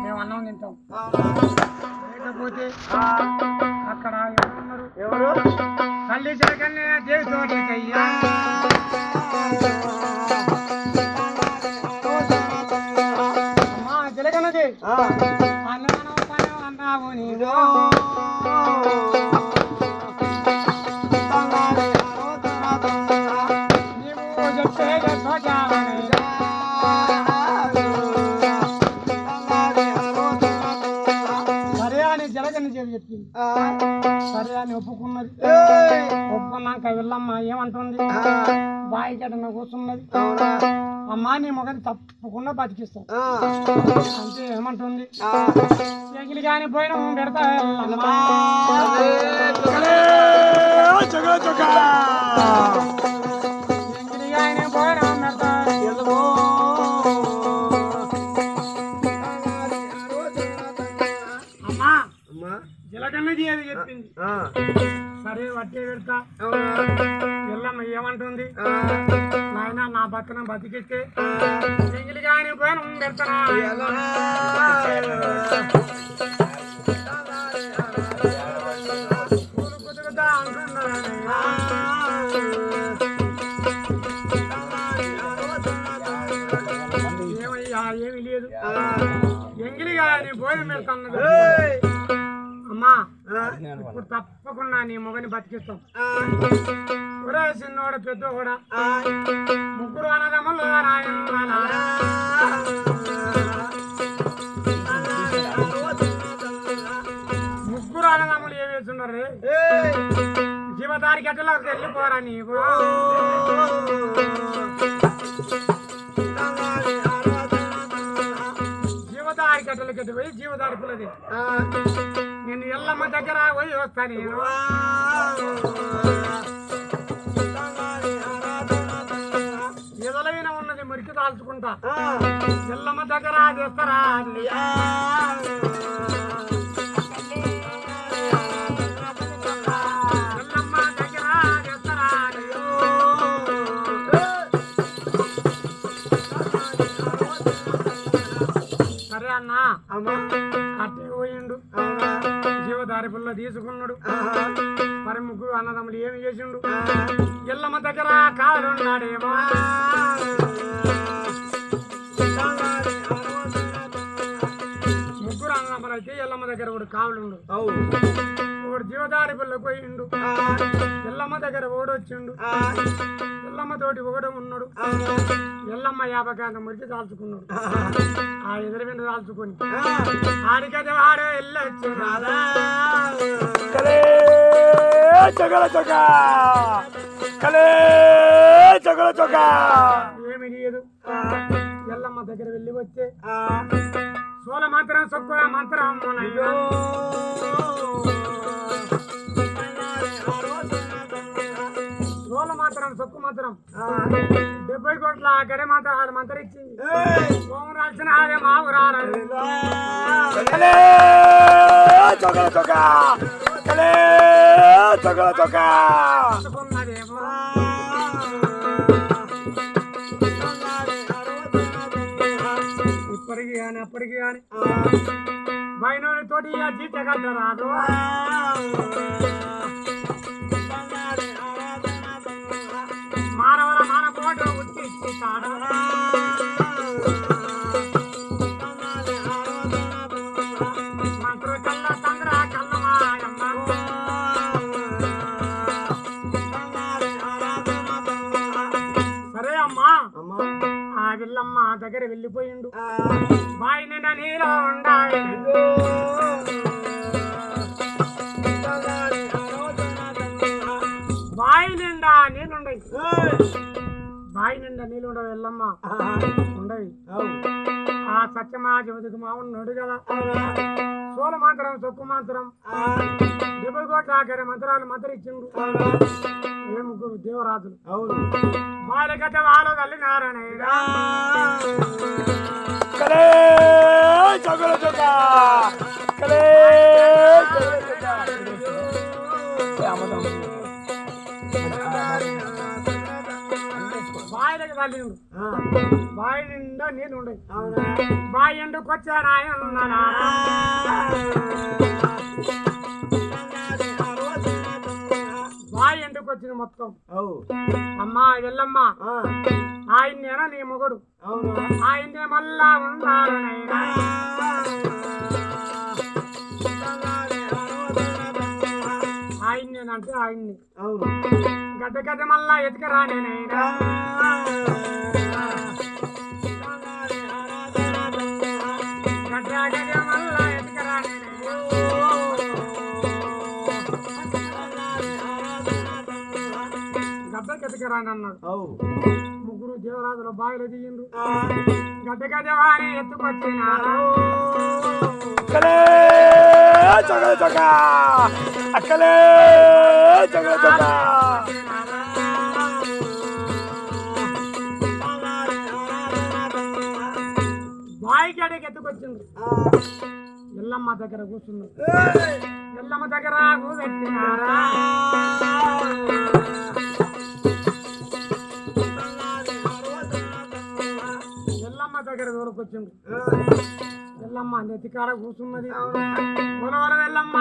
మేము అన్నం తింటాం. లేకపోతే అక్కడ ఎవరున్నారు? ఎవరు? తల్లి జగన్నే దేవి తోటయ్యా అమ్మా జలగన్నది అన్నాను పని అన్నావు నీవు చెప్పేగా సోజావనయ్యా సరే అని జలగన్న చెప్పింది. సరే అని ఒప్పుకున్నది. ఒప్పుకున్నాక వెళ్ళమ్మ ఏమంటుంది? బాయి గడ్డన కూర్చున్నది. అమ్మా నీ మొగని తప్పకుండా బతికిస్తాను అంటే ఏమంటుంది? ఎగిలి కాని పోయిన పెడతా ఎగిలి కాని పోయిన పెడతా అమ్మా జలగన్నది అది చెప్పింది. సరే వడ్డే పెడతా. వెళ్ళమ్మ ఏమంటుంది? నాయన నా బతున బతికిస్తే ఎంగిలి కాని పోయిన పెడతానా కుదురుతా అంటున్నానయ్యా. ఏమయ్యా ఏమి లేదు ఎంగిలి కాని పోయిన పెడతాన్నది. అమ్మా ఇప్పుడు తప్పకుండా నీ మొగని బతికిస్తాం. ఒరే చిన్నోడ పెద్ద కూడా ముగ్గురు అన్నదమ్ములు ముగ్గురు అన్నదమ్ములు ఏం వేస్తున్నారు? జీవదారి గడ్డలోకి వెళ్ళిపోరా నీవు. జీవదారి గడ్డలకి పోయి జీవదారి పుల్లది నేను ఎల్లమ్మ దగ్గర పోయి వస్తాను. ఎదలైన ఉన్నది మురికి దాల్చుకుంటా ఎల్లమ్మ దగ్గర చేస్తారా? ఎల్లమ్మ దగ్గర చేస్తారా? సరే అన్నా అట్టే పోయిండు. జీవదారి పుల్ల తీసుకున్నాడు. మరి ముగ్గురు అన్నదమ్ములు ఏమి చేసిండు? ఎల్లమ్మ దగ్గర కాలున్నాడేమో. ముగ్గురు అన్నదమ్ములు అయితే ఎల్లమ్మ దగ్గర కూడా కావులుండు. ఒకడు జీవదారి పుల్ల పోయిండు. ఎల్లమ్మ దగ్గర ఓడొచ్చిండు. ఎల్లమ్మ తోటి ఒకడు ఉన్నాడు. ఎల్లమ్మ 50 గంట మురికి దాల్చుకున్నాడు. ఆ ఎదురు వెంట దాల్చుకొని ఆడికైతే వాడే వెళ్ళొచ్చు. ఏమి లేదు. ఎల్లమ్మ దగ్గర వెళ్ళి వచ్చే సోల మంత్రం సొక్కుల మంత్రం సోల మంత్రం సొక్కు మంత్రం 70 కోట్ల గడి మంత్రాలు మంత్రించి ఓం రాల్సిన అదే మావు రాలేమో. ఇప్పటికి కానీ అప్పటికి కానీ బయనోని తోటి జీత కట్టరాదు. మానవర మానపోటు ఉట్టి ఇచ్చిస్తాడు. మంత్రు కల్ల తంద్ర కల్లమాయమ్మ సరే అమ్మా ఆ వెళ్ళమ్మ దగ్గర వెళ్ళిపోయిండు. బాయి నిండా నీలో ఉండాలి. బాయి నిండా నీళ్ళుండయి. బాయి నిండా నీళ్ళు ఉండవు. వెళ్ళమ్మ ఉండవి. ఆ సత్యమా జమతికి మా ఉన్నాడు కదా. సోల మంత్రం సొక్కు మంత్రం 70 కోట్ల గడి మంత్రాలు మంత్రించిండు. ఏ ముగ్గురు దేవరాజులు. వాళ్ళ గత వాళ్ళు తల్లి నారాయణ బాయిలకి తల్లి బావి నిండా నీళ్ళు ఉండయి. బావి ఎండుకు వచ్చాను ఆయన ఉన్నాడా బావి ఎండుకు వచ్చింది మొత్తం. అమ్మా వెళ్ళమ్మా ఆయన్నేనా నీ మొగుడు ఆయన్నే మళ్ళా ఉన్నాడు ఆయన్నేనంటే ఆయన్ని గడ్డ గడ్డ మళ్ళా ఎతికరానేనైనా గడ్డ గడ్డ మళ్ళా ఎతికరానేనైనా గడ్డకి ఎతికరాని అన్నాడు. ముగ్గురు దేవరాజుల బావిలో దిగిండు. గడ్డ గడ్డ వారి ఎత్తుకొచ్చినారు. అక్కలే బావి గడ్డకి ఎత్తుకొచ్చిండు. ఎల్లమ్మ దగ్గర కూర్చున్నాడు. ఎల్లమ్మ దగ్గర కూర్చొచ్చినారా ఎల్లమ్మ దగ్గర దూరకొచ్చిండు. ఎల్లమ్మ నెత్తికాడ కూర్చున్నది. ఉలవల వెళ్ళమ్మ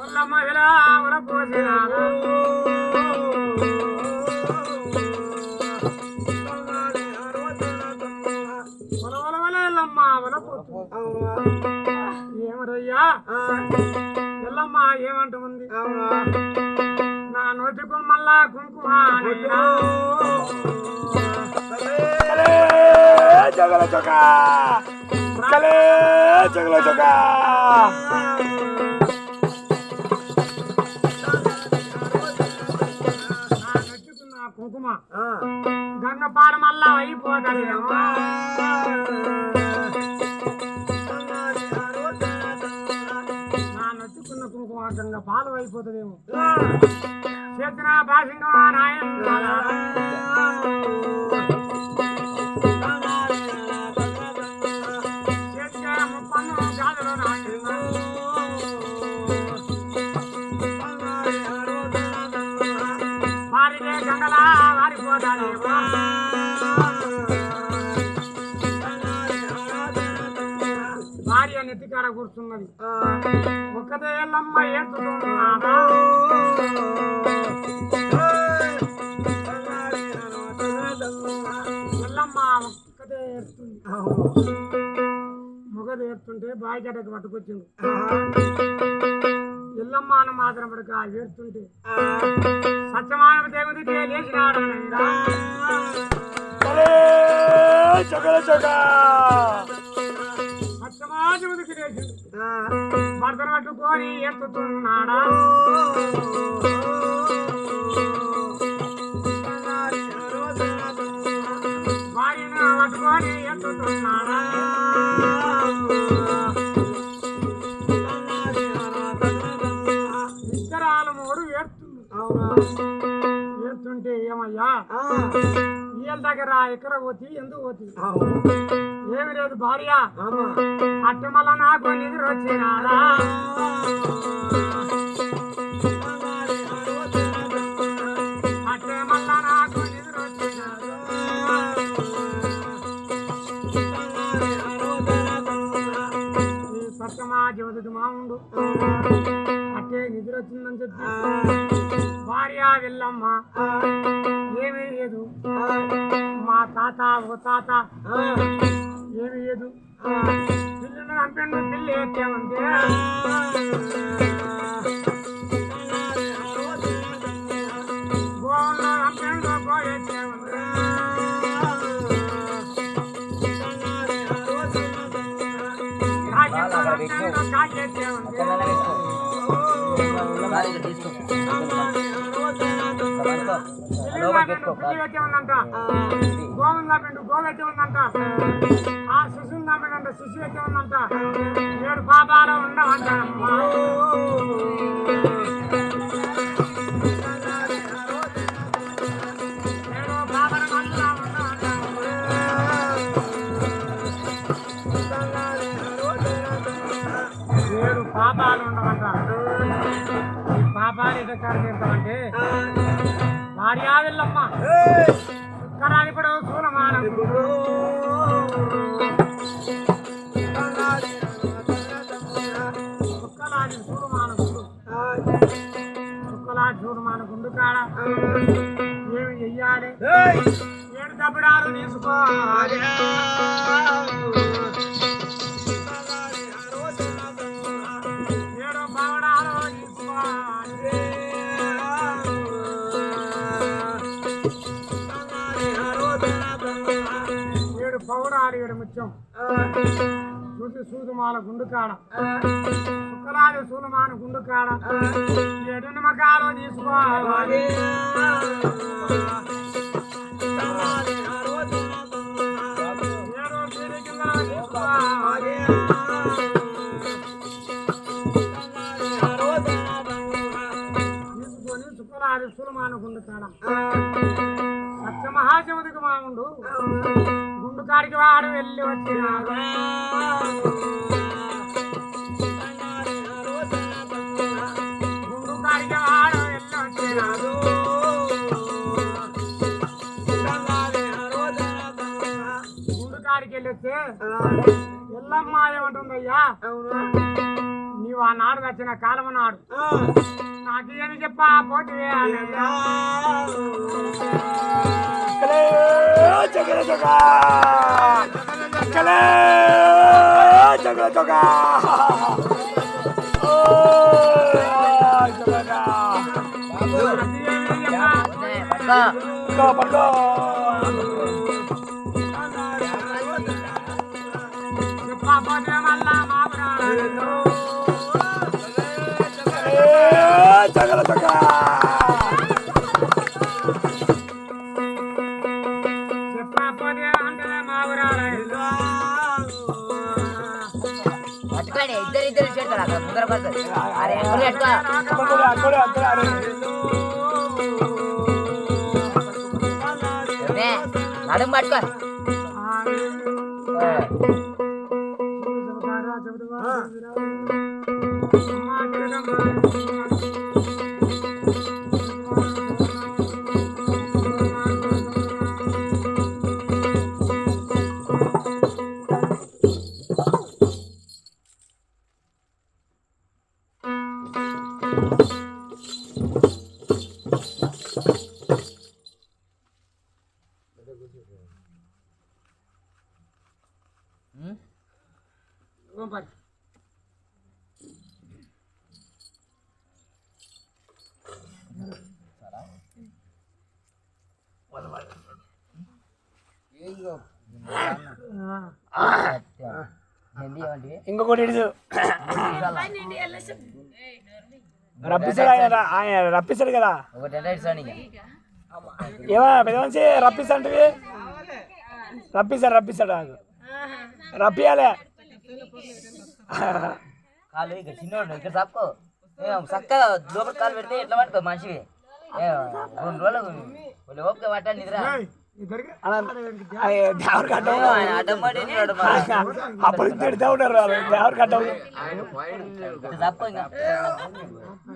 ఉల్లమ్మ ఇలా ఉలపోసినారా ఉలవల ఎల్లమ్మ ఉలపోతు ఏమరయ్యా ఎల్లమ్మ ఏమంటుంది నా నోటికు మళ్ళా కుంకుమ కుంకుమ గంగపాడ మళ్ళా అయిపోతాడేమో. నా నచ్చుకున్న కుంకుమ గంగ పాలు అయిపోతుందేమో. చేసిన భాషంగా నాయన చేతికే ముప్పన్ను జాతులు నాయన వారిదే గంగలా వారిపోతాడేమో. భార్య నెత్తికాడ కూర్చున్నది. ఒక్కదే ఎల్లమ్మ ఏడుతున్నాడా ఎల్లమ్మ ఒక్కదే ఏడుతుంది. మొగది ఏడుతుంటే బావి గడ్డకు పట్టుకొచ్చింది. ఎల్లమ్మ అని మాత్రం పడక ఏడుతుంటే సత్యమాన దేవుడికి లేచినాడు. సత్యమాదేవుడికి లేచి భర్తను పట్టుకొని ఎత్తుతున్నాడా. భార్యను పట్టుకొని ఎత్తుతున్నాడా. ఇద్దరాలు మూడు ఏడుతుంది. ఏడుతుంటే ఏమయ్యా వీళ్ళ దగ్గర ఎక్కడ పోతి ఎందుకు పోతి ఏమి లేదు భార్య అట్టు మళ్ళా నాకు నిద్ర వచ్చినారా. అట్టే మళ్ళా నాకు నిద్ర వచ్చినారు. ఈ సత్యమా జ్యోతి మాముండు అట్టే నిద్ర వచ్చిందని చెప్పి భార్య వెళ్ళమ్మ ఏమీ లేదు మా తాత ఒక తాత ఏమి లేదు పిల్లలు అంపెండు పిల్లి ఎత్తామంటే గోవుల్లో అంపెండు గో ఎత్తామంటే కాకెత్తామంటే గోవిందా పిండు గోవెత్తి ఉందంట. ఆ శిశువుందా పిండంట శిశు ఎత్తి ఉందంట. 7 పాపాలు ఉండవంట. పాపాలు ఉండవంట. బయట కారు తీరుతామంటే భార్య వెళ్ళమ్మ కరాలిపడు సూలమాన సుక్కలాది సూలమాన గుండు సుక్కలాది సూలమాన గుండు కాడ ఏమి చెయ్యాలి 7 దబ్బడాలు తీసుకోవాలి 7 పవడాలు తీసుకోవాలి 7 పవడాలు 7 ముత్యం శృతి సూదుమాల గుండు కాడ సుక్కలాది సూలమాన గుండు కాడ 7 నిమ్మకాయలు తీసుకోవాలి 7 జీడిగింజలు తీసుకోవాలి తీసుకొని సుక్కలాది సూలమాన గుండు కాడ సత్య మహాశివుడికి మాముండు గుండు కాడికి వాడు వెళ్ళి వచ్చినాడు గుండు కాడికి వాడు వెళ్ళి వచ్చినాడు గుండు కాడికి వెళ్ళి వస్తే ఎల్లమ్మ ఏమంటుందయ్యా నీవు ఆనాడు వచ్చిన కాలం నాడు నాకేమి చెప్పా పోతే ఇద్దరు చేస్తారు అక్కడ ముందర పడుతుంది అరే నడుము పట్టుకో ఇంకొకటి రప్పిస్తాడు ఆయన రప్పిస్తాడు కదా ఏమా పెద్ద మనిషి రప్పిస్తాడు రప్పియాలే కాలు ఇక్కడ చిన్నోడు ఇక్కడ తప్పుకో చక్కగా లోపల కాలు పెడితే ఎట్లా పట్టుకో మనిషికి 2 రోజులు ఓకే పట్టాలి నిద్ర దేవరు కట్ట అప్పుడు తిడుతూ ఉంటారు దేవరు కట్ట తప్పుకో ఇంకా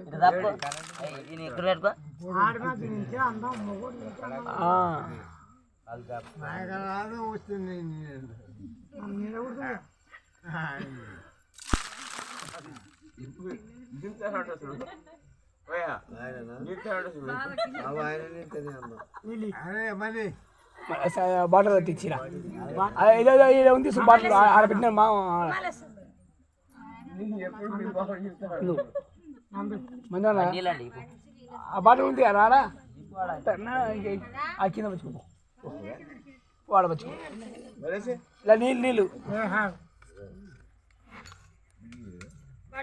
ఇటు తప్పుకో ఇక్కడ పెట్టుకో బాటిల్ తెచ్చిరా ఉంది బాటిల్ ఆడ పెట్టిన మా ఆ బాటిల్ ఉంది రాడా ఆ కింద వచ్చుకో వాడవచ్చు ఇలా నీళ్ళు